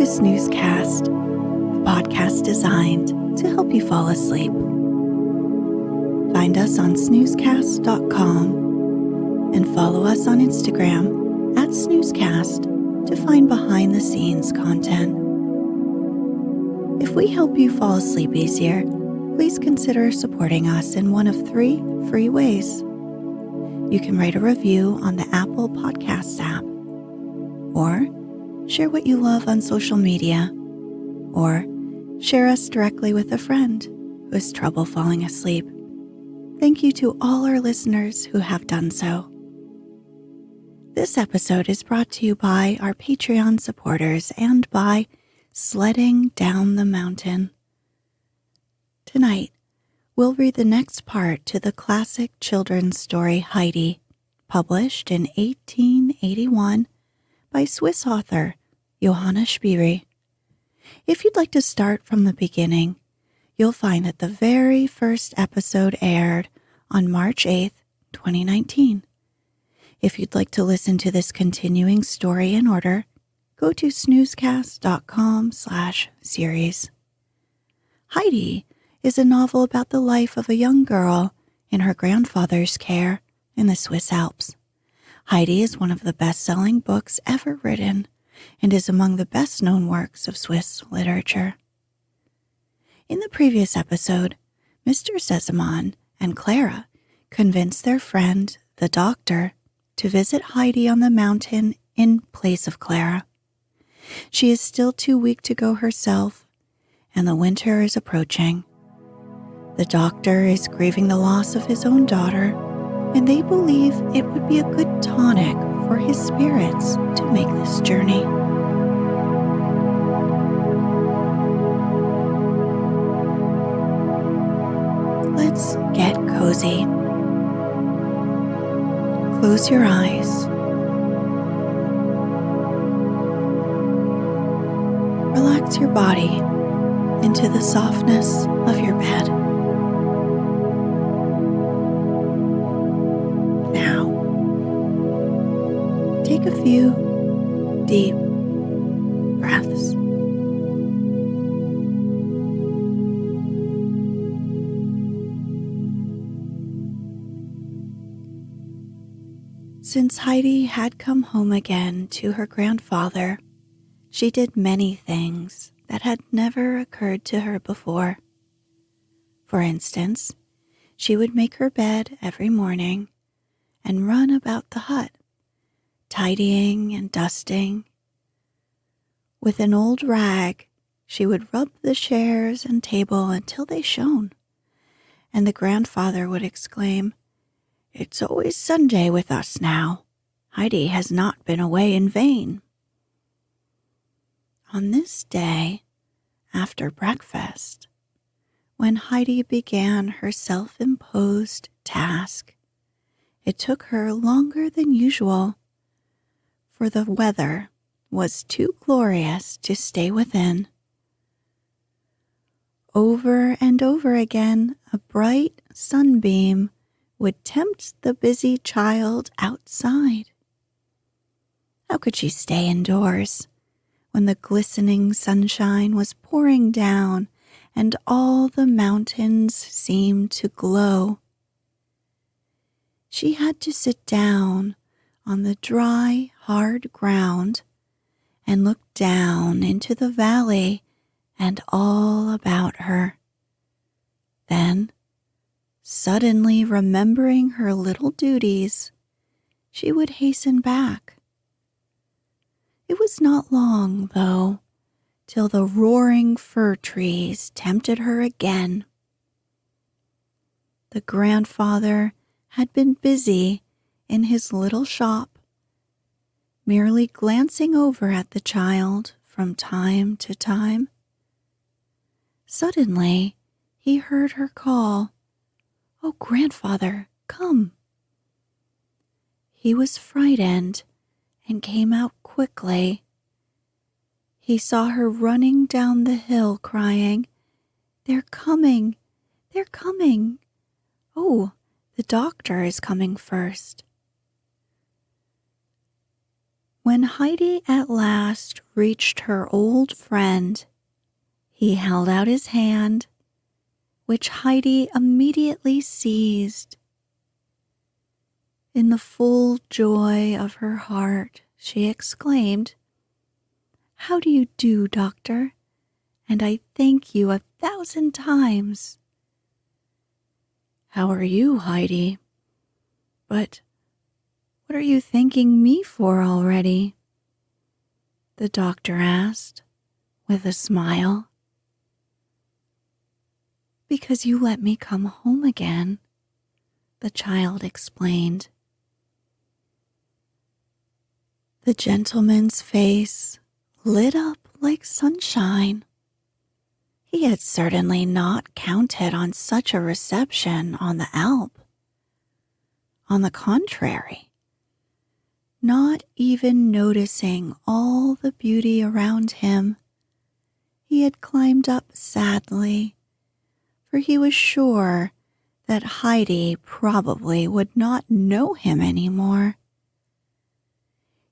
Snoozecast, a podcast designed to help you fall asleep. Find us on snoozecast.com and follow us on Instagram at snoozecast to find behind-the-scenes content. If we help you fall asleep easier, please consider supporting us in one of 3 free ways. You can write a review on the Apple Podcasts app, or share what you love on social media, or share us directly with a friend who has trouble falling asleep. Thank you to all our listeners who have done so. This episode is brought to you by our Patreon supporters and by Sledding Down the Mountain. Tonight, we'll read the next part to the classic children's story Heidi, published in 1881 by Swiss author Johanna Spyri. If you'd like to start from the beginning, you'll find that the very first episode aired on March 8th, 2019. If you'd like to listen to this continuing story in order, go to snoozecast.com/series. Heidi is a novel about the life of a young girl in her grandfather's care in the Swiss Alps. Heidi is one of the best-selling books ever written and is among the best-known works of Swiss literature. In the previous episode, Mr. Sesemann and Clara convinced their friend, the doctor, to visit Heidi on the mountain in place of Clara. She is still too weak to go herself, and the winter is approaching. The doctor is grieving the loss of his own daughter, and they believe it would be a good tonic for his spirits to make this journey. Let's get cozy. Close your eyes. Relax your body into the softness of your bed. Take a few deep breaths. Since Heidi had come home again to her grandfather, she did many things that had never occurred to her before. For instance, she would make her bed every morning and run about the hut, tidying and dusting. With an old rag, she would rub the chairs and table until they shone, and the grandfather would exclaim, "It's always Sunday with us now. Heidi has not been away in vain." On this day, after breakfast, when Heidi began her self-imposed task, it took her longer than usual, for the weather was too glorious to stay within. Over and over again, a bright sunbeam would tempt the busy child outside. How could she stay indoors when the glistening sunshine was pouring down and all the mountains seemed to glow? She had to sit down on the dry, hard ground and look down into the valley and all about her. Then, suddenly remembering her little duties, she would hasten back. It was not long, though, till the roaring fir trees tempted her again. The grandfather had been busy in his little shop, merely glancing over at the child from time to time. Suddenly, he heard her call, "Oh, grandfather, come." He was frightened and came out quickly. He saw her running down the hill crying, "They're coming, they're coming. Oh, the doctor is coming first." When Heidi at last reached her old friend, he held out his hand, which Heidi immediately seized. In the full joy of her heart, she exclaimed, "How do you do, doctor? And I thank you 1,000 times." "How are you, Heidi? But what are you thanking me for already?" the doctor asked with a smile. "Because you let me come home again," the child explained. The gentleman's face lit up like sunshine. He had certainly not counted on such a reception on the Alp. On the contrary, not even noticing all the beauty around him, he had climbed up sadly, for he was sure that Heidi probably would not know him anymore.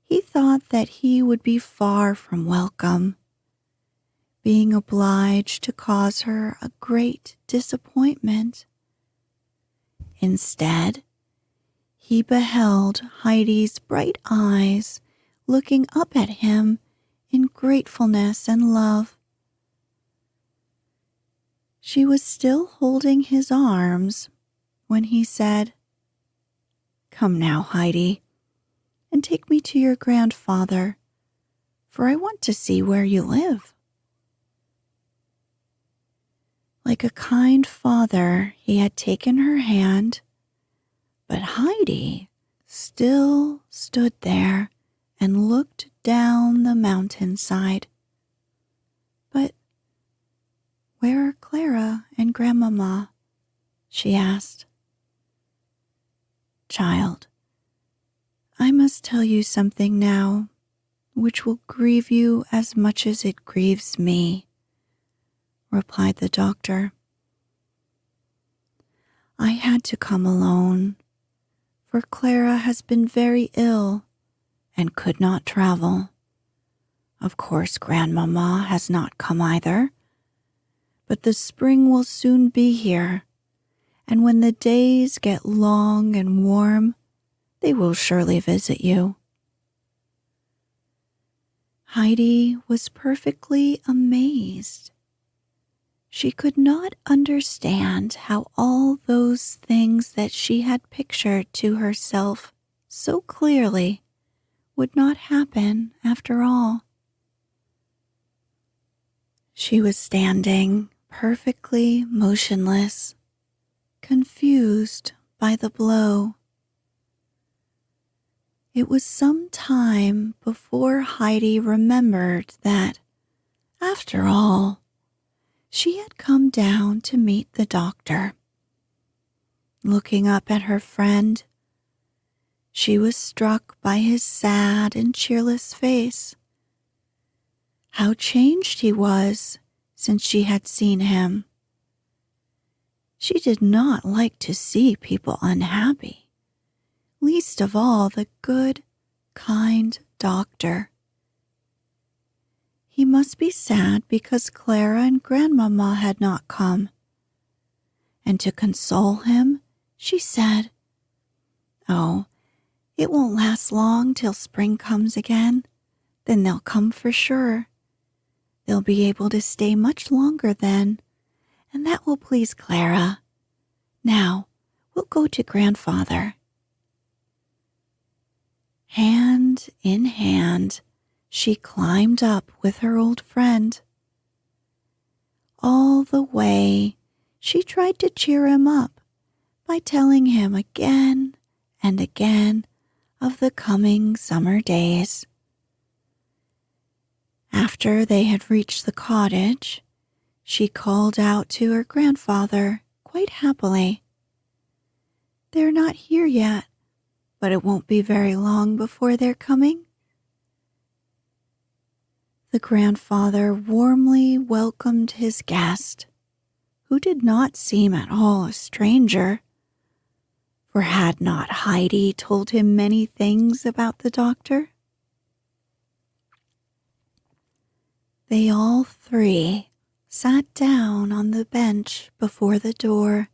He thought that he would be far from welcome, being obliged to cause her a great disappointment. Instead, he beheld Heidi's bright eyes looking up at him in gratefulness and love. She was still holding his arms when he said, "Come now, Heidi, and take me to your grandfather, for I want to see where you live." Like a kind father, he had taken her hand, but Heidi still stood there and looked down the mountainside. "But where are Clara and Grandmama?" she asked. "Child, I must tell you something now, which will grieve you as much as it grieves me," replied the doctor. "I had to come alone, for Clara has been very ill and could not travel. Of course, Grandmama has not come either, but the spring will soon be here, and when the days get long and warm, they will surely visit you." Heidi was perfectly amazed. She could not understand how all those things that she had pictured to herself so clearly would not happen after all. She was standing perfectly motionless, confused by the blow. It was some time before Heidi remembered that, after all, she had come down to meet the doctor. Looking up at her friend, she was struck by his sad and cheerless face. How changed he was since she had seen him. She did not like to see people unhappy, least of all the good, kind doctor. He must be sad because Clara and Grandmama had not come. And to console him, she said, "Oh, it won't last long till spring comes again. Then they'll come for sure. They'll be able to stay much longer then, and that will please Clara. Now, we'll go to Grandfather." Hand in hand, she climbed up with her old friend. All the way, she tried to cheer him up by telling him again and again of the coming summer days. After they had reached the cottage, she called out to her grandfather quite happily, "They're not here yet, but it won't be very long before they're coming." The grandfather warmly welcomed his guest, who did not seem at all a stranger, for had not Heidi told him many things about the doctor? They all three sat down on the bench before the door,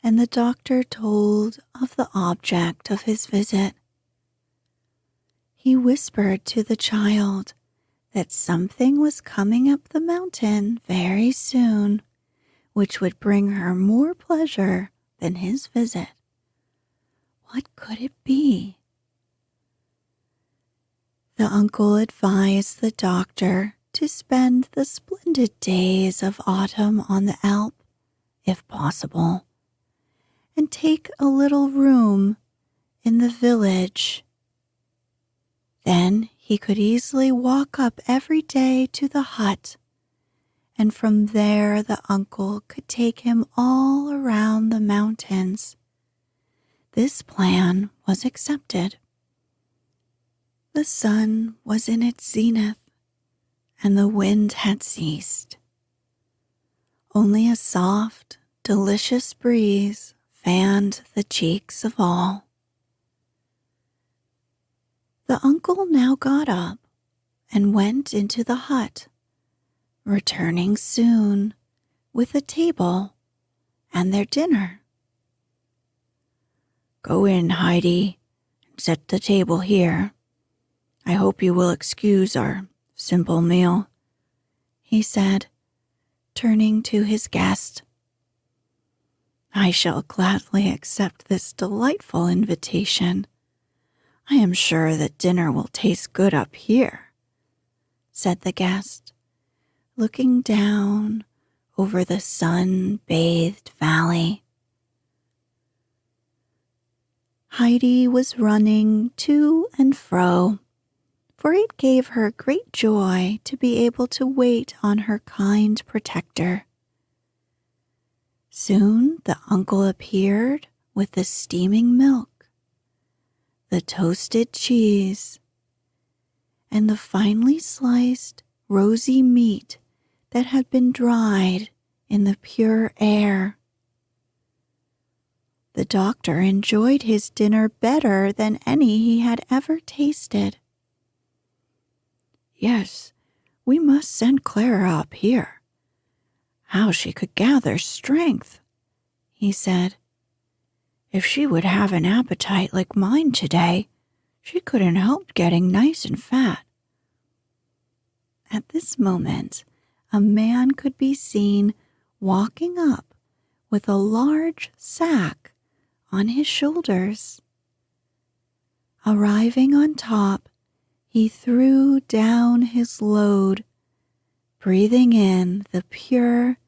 and the doctor told of the object of his visit. He whispered to the child that something was coming up the mountain very soon, which would bring her more pleasure than his visit. What could it be? The uncle advised the doctor to spend the splendid days of autumn on the Alp, if possible, and take a little room in the village. Then he could easily walk up every day to the hut, and from there the uncle could take him all around the mountains. This plan was accepted. The sun was in its zenith, and the wind had ceased. Only a soft, delicious breeze fanned the cheeks of all. The uncle now got up and went into the hut, returning soon with a table and their dinner. "Go in, Heidi, and set the table here. I hope you will excuse our simple meal," he said, turning to his guest. "I shall gladly accept this delightful invitation. I am sure that dinner will taste good up here," said the guest, looking down over the sun-bathed valley. Heidi was running to and fro, for it gave her great joy to be able to wait on her kind protector. Soon the uncle appeared with the steaming milk, the toasted cheese, and the finely sliced, rosy meat that had been dried in the pure air. The doctor enjoyed his dinner better than any he had ever tasted. "Yes, we must send Clara up here. How she could gather strength," he said. "If she would have an appetite like mine today, she couldn't help getting nice and fat." At this moment, a man could be seen walking up with a large sack on his shoulders. Arriving on top, he threw down his load, breathing in the pure,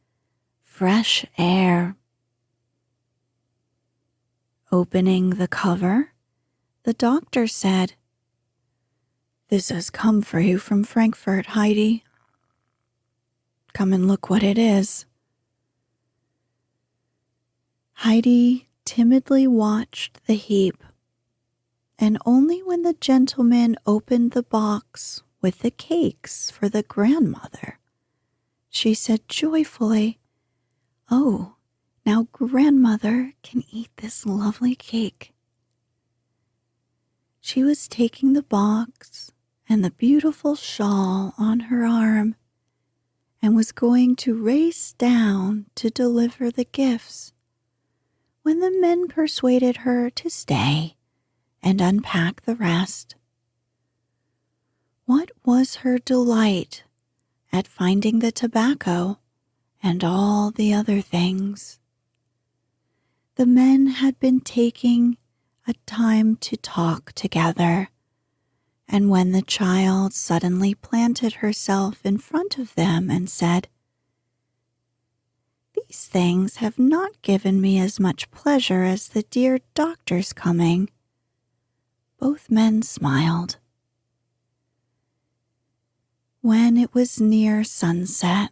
fresh air. Opening the cover, the doctor said, "This has come for you from Frankfurt, Heidi. Come and look what it is." Heidi timidly watched the heap, and only when the gentleman opened the box with the cakes for the grandmother, she said joyfully, "Oh, now grandmother can eat this lovely cake." She was taking the box and the beautiful shawl on her arm and was going to race down to deliver the gifts when the men persuaded her to stay and unpack the rest. What was her delight at finding the tobacco and all the other things. The men had been taking a time to talk together, and when the child suddenly planted herself in front of them and said, "These things have not given me as much pleasure as the dear doctor's coming," both men smiled. When it was near sunset,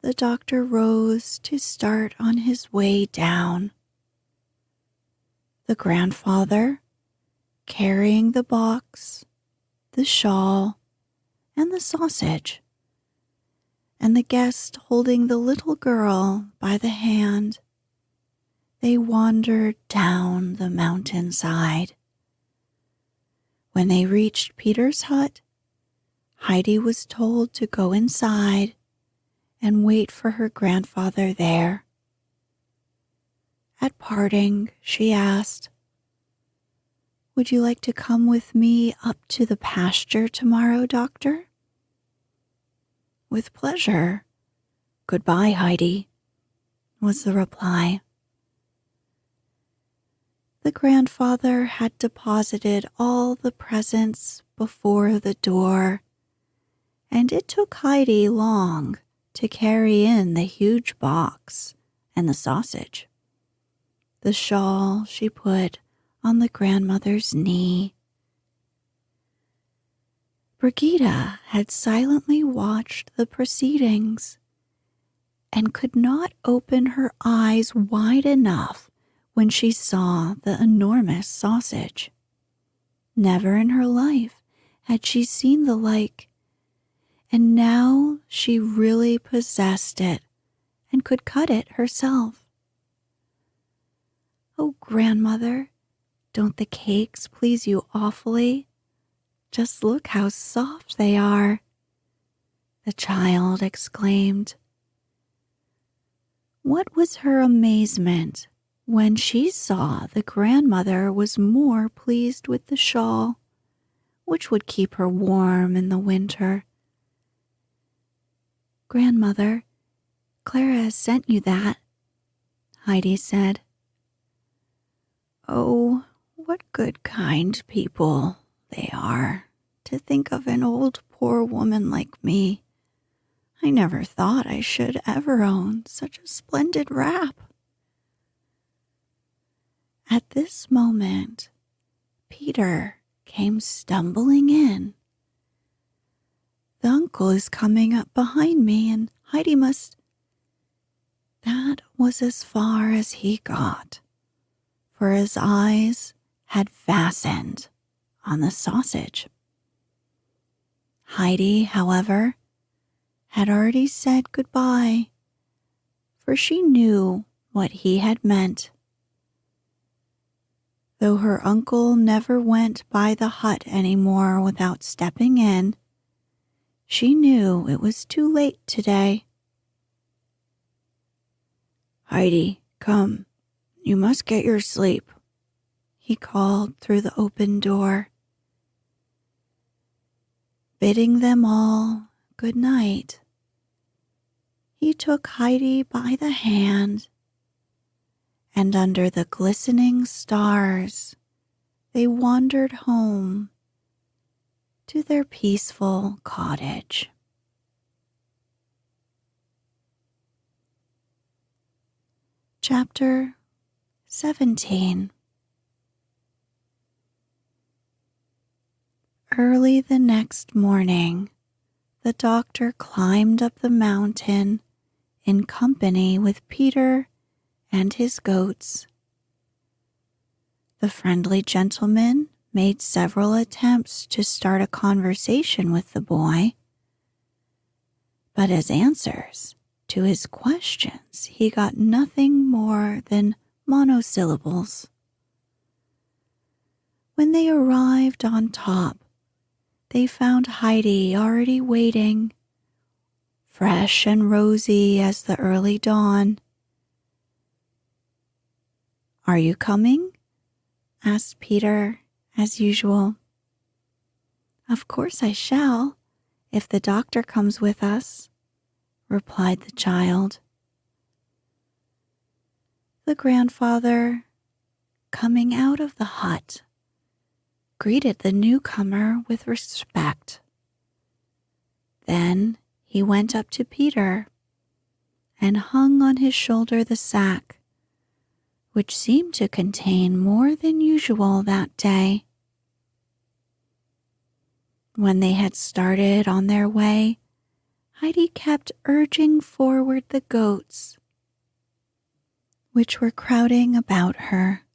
the doctor rose to start on his way down. The grandfather, carrying the box, the shawl, and the sausage, and the guest holding the little girl by the hand, they wandered down the mountainside. When they reached Peter's hut, Heidi was told to go inside and wait for her grandfather there. At parting, she asked, "Would you like to come with me up to the pasture tomorrow, Doctor?" "With pleasure. Goodbye, Heidi," was the reply. The grandfather had deposited all the presents before the door, and it took Heidi long to carry in the huge box and the sausage. The shawl she put on the grandmother's knee. Brigida had silently watched the proceedings and could not open her eyes wide enough when she saw the enormous sausage. Never in her life had she seen the like, and now she really possessed it and could cut it herself. "Oh, grandmother, don't the cakes please you awfully? Just look how soft they are," the child exclaimed. What was her amazement when she saw the grandmother was more pleased with the shawl, which would keep her warm in the winter. "Grandmother, Clara has sent you that," Heidi said. "Oh, what good, kind people they are to think of an old poor woman like me. I never thought I should ever own such a splendid wrap." At this moment, Peter came stumbling in. "The uncle is coming up behind me, and Heidi must—" That was as far as he got, for his eyes had fastened on the sausage. Heidi, however, had already said goodbye, for she knew what he had meant. Though her uncle never went by the hut any more without stepping in, she knew it was too late today. "Heidi, come, you must get your sleep," he called through the open door. Bidding them all good night, he took Heidi by the hand, and under the glistening stars, they wandered home to their peaceful cottage. Chapter 17. Early the next morning, the doctor climbed up the mountain in company with Peter and his goats. The friendly gentleman made several attempts to start a conversation with the boy, but as answers to his questions, he got nothing more than monosyllables. When they arrived on top, they found Heidi already waiting, fresh and rosy as the early dawn. "Are you coming?" asked Peter, as usual. "Of course I shall, if the doctor comes with us," replied the child. The grandfather, coming out of the hut, greeted the newcomer with respect. Then he went up to Peter and hung on his shoulder the sack, which seemed to contain more than usual that day. When they had started on their way, Heidi kept urging forward the goats, which were crowding about her.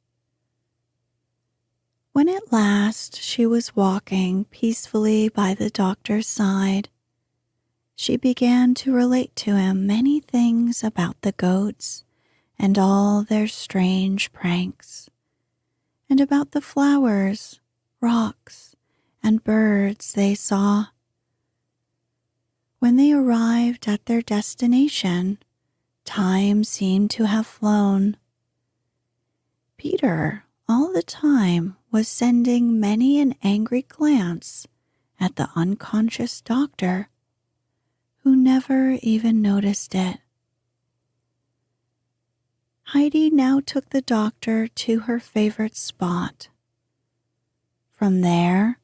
When at last she was walking peacefully by the doctor's side, she began to relate to him many things about the goats and all their strange pranks, and about the flowers, rocks, and birds they saw. When they arrived at their destination, time seemed to have flown. Peter, all the time, was sending many an angry glance at the unconscious doctor, who never even noticed it. Heidi now took the doctor to her favorite spot. From there,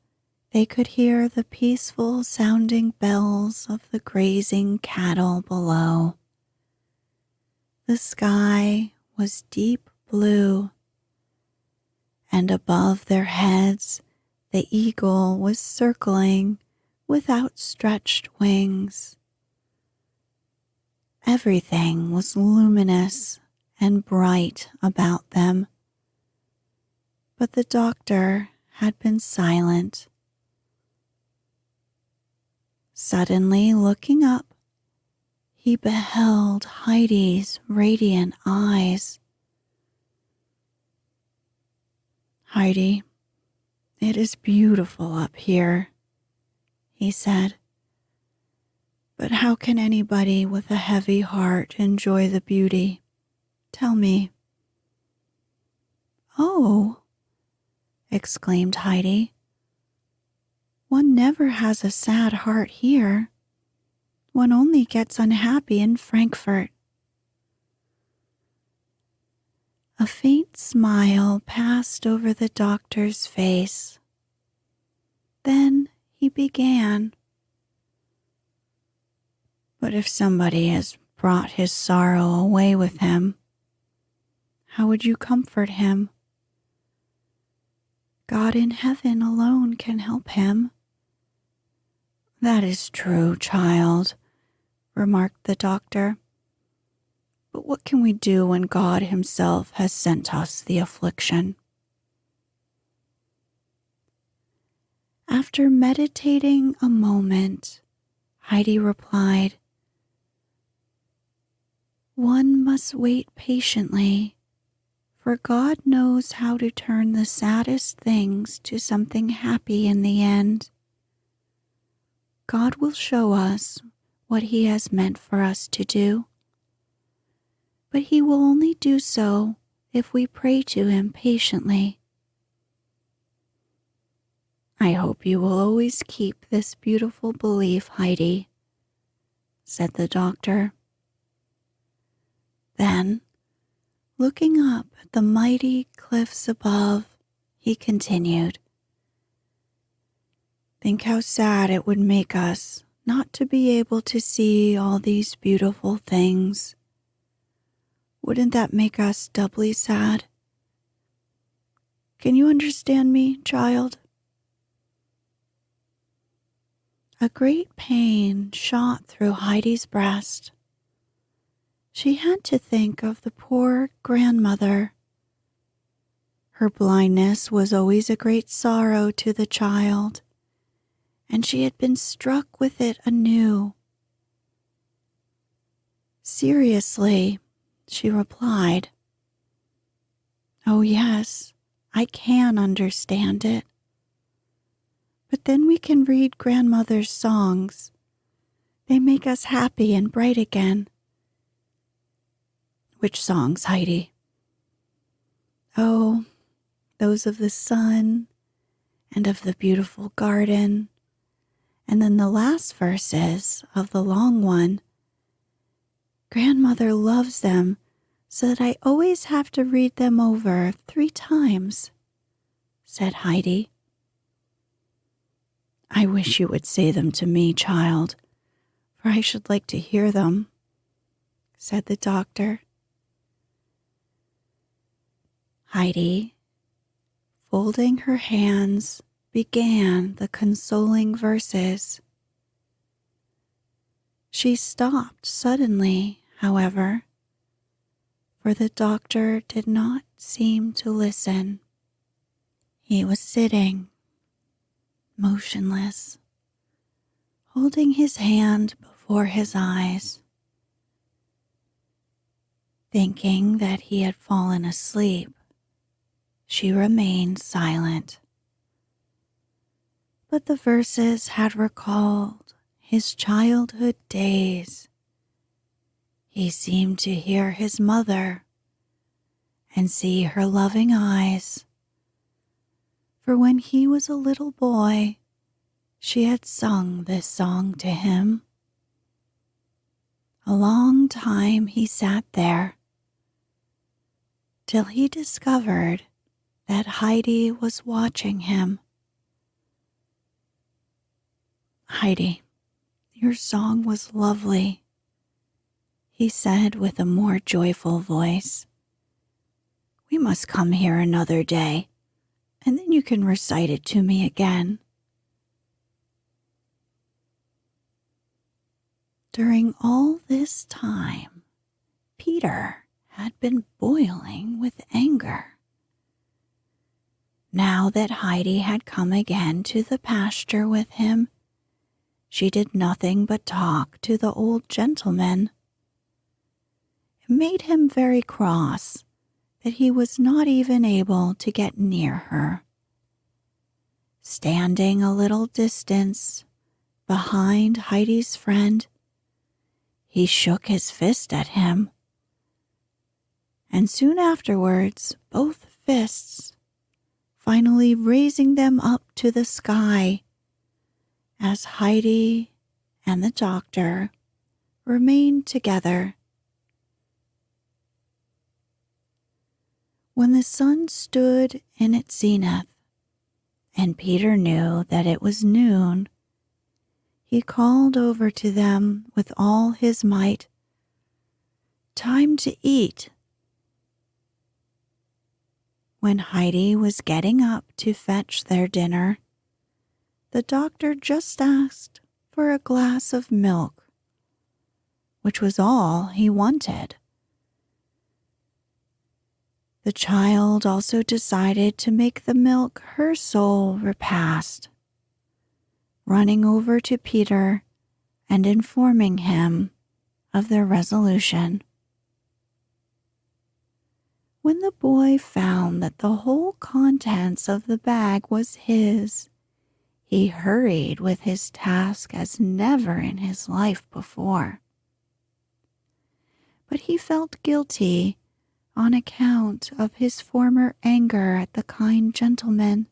they could hear the peaceful sounding bells of the grazing cattle below. The sky was deep blue, and above their heads the eagle was circling with outstretched wings. Everything was luminous and bright about them, but the doctor had been silent. Suddenly looking up, he beheld Heidi's radiant eyes. "Heidi, it is beautiful up here," he said. "But how can anybody with a heavy heart enjoy the beauty? Tell me." "Oh," exclaimed Heidi, "one never has a sad heart here. One only gets unhappy in Frankfurt." A faint smile passed over the doctor's face. Then he began. "But if somebody has brought his sorrow away with him, how would you comfort him? God in heaven alone can help him." "That is true, child," remarked the doctor. "But what can we do when God himself has sent us the affliction?" After meditating a moment, Heidi replied, "One must wait patiently, for God knows how to turn the saddest things to something happy in the end. God will show us what he has meant for us to do, but he will only do so if we pray to him patiently." "I hope you will always keep this beautiful belief, Heidi," said the doctor. Then, looking up at the mighty cliffs above, he continued, "Think how sad it would make us not to be able to see all these beautiful things. Wouldn't that make us doubly sad? Can you understand me, child?" A great pain shot through Heidi's breast. She had to think of the poor grandmother. Her blindness was always a great sorrow to the child, and she had been struck with it anew. Seriously, she replied, "Oh yes, I can understand it. But then we can read grandmother's songs. They make us happy and bright again." "Which songs, Heidi?" "Oh, those of the sun and of the beautiful garden, and then the last verses of the long one. Grandmother loves them so that I always have to read them over 3 times, said Heidi. "I wish you would say them to me, child, for I should like to hear them," said the doctor. Heidi, folding her hands, began the consoling verses. She stopped suddenly, however, for the doctor did not seem to listen. He was sitting, motionless, holding his hand before his eyes. Thinking that he had fallen asleep, she remained silent. But the verses had recalled his childhood days. He seemed to hear his mother and see her loving eyes. For when he was a little boy, she had sung this song to him. A long time he sat there, till he discovered that Heidi was watching him. "Heidi, your song was lovely," he said with a more joyful voice. "We must come here another day, and then you can recite it to me again." During all this time, Peter had been boiling with anger. Now that Heidi had come again to the pasture with him, she did nothing but talk to the old gentleman. It made him very cross that he was not even able to get near her. Standing a little distance behind Heidi's friend, he shook his fist at him, and soon afterwards both fists, finally raising them up to the sky, as Heidi and the doctor remained together. When the sun stood in its zenith, and Peter knew that it was noon, he called over to them with all his might, "Time to eat." When Heidi was getting up to fetch their dinner, the doctor just asked for a glass of milk, which was all he wanted. The child also decided to make the milk her sole repast, running over to Peter and informing him of their resolution. When the boy found that the whole contents of the bag was his, he hurried with his task as never in his life before. But he felt guilty on account of his former anger at the kind gentleman.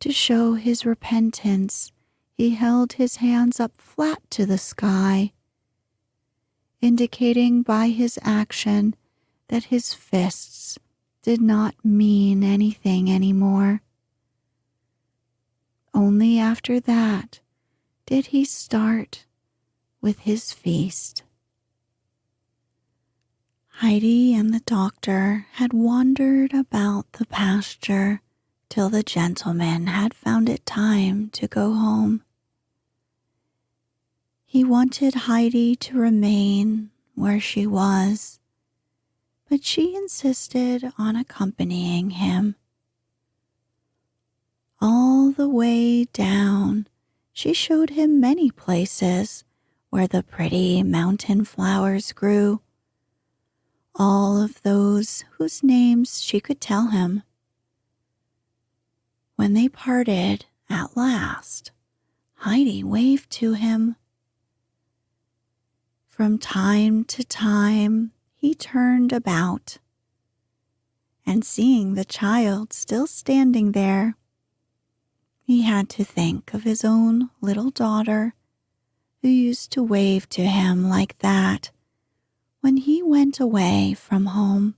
To show his repentance, he held his hands up flat to the sky, indicating by his action that his fists did not mean anything anymore. Only after that did he start with his feast. Heidi and the doctor had wandered about the pasture till the gentleman had found it time to go home. He wanted Heidi to remain where she was, but she insisted on accompanying him. All the way down, she showed him many places where the pretty mountain flowers grew, all of those whose names she could tell him. When they parted at last, Heidi waved to him. From time to time, he turned about, and seeing the child still standing there, he had to think of his own little daughter, who used to wave to him like that when he went away from home.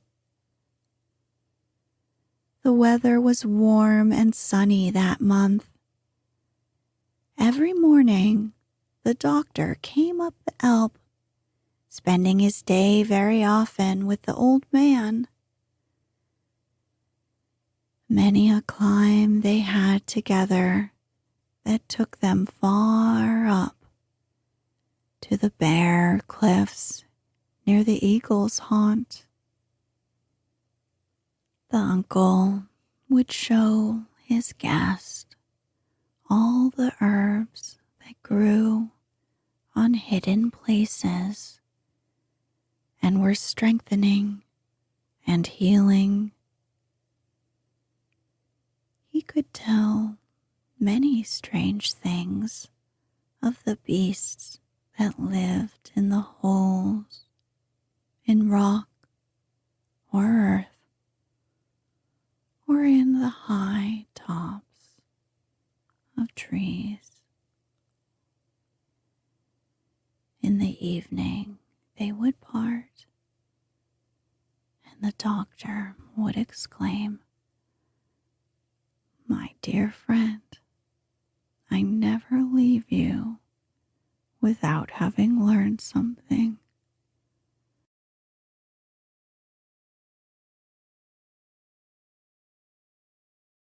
The weather was warm and sunny that month. Every morning, the doctor came up the Alp, spending his day very often with the old man. Many a climb they had together that took them far up to the bare cliffs near the eagle's haunt. The uncle would show his guest all the herbs that grew on hidden places and were strengthening and healing. He could tell many strange things of the beasts that lived in the holes in rock or earth, or in the high tops of trees. In the evening, they would part, and the doctor would exclaim, "My dear friend, I never leave you without having learned something."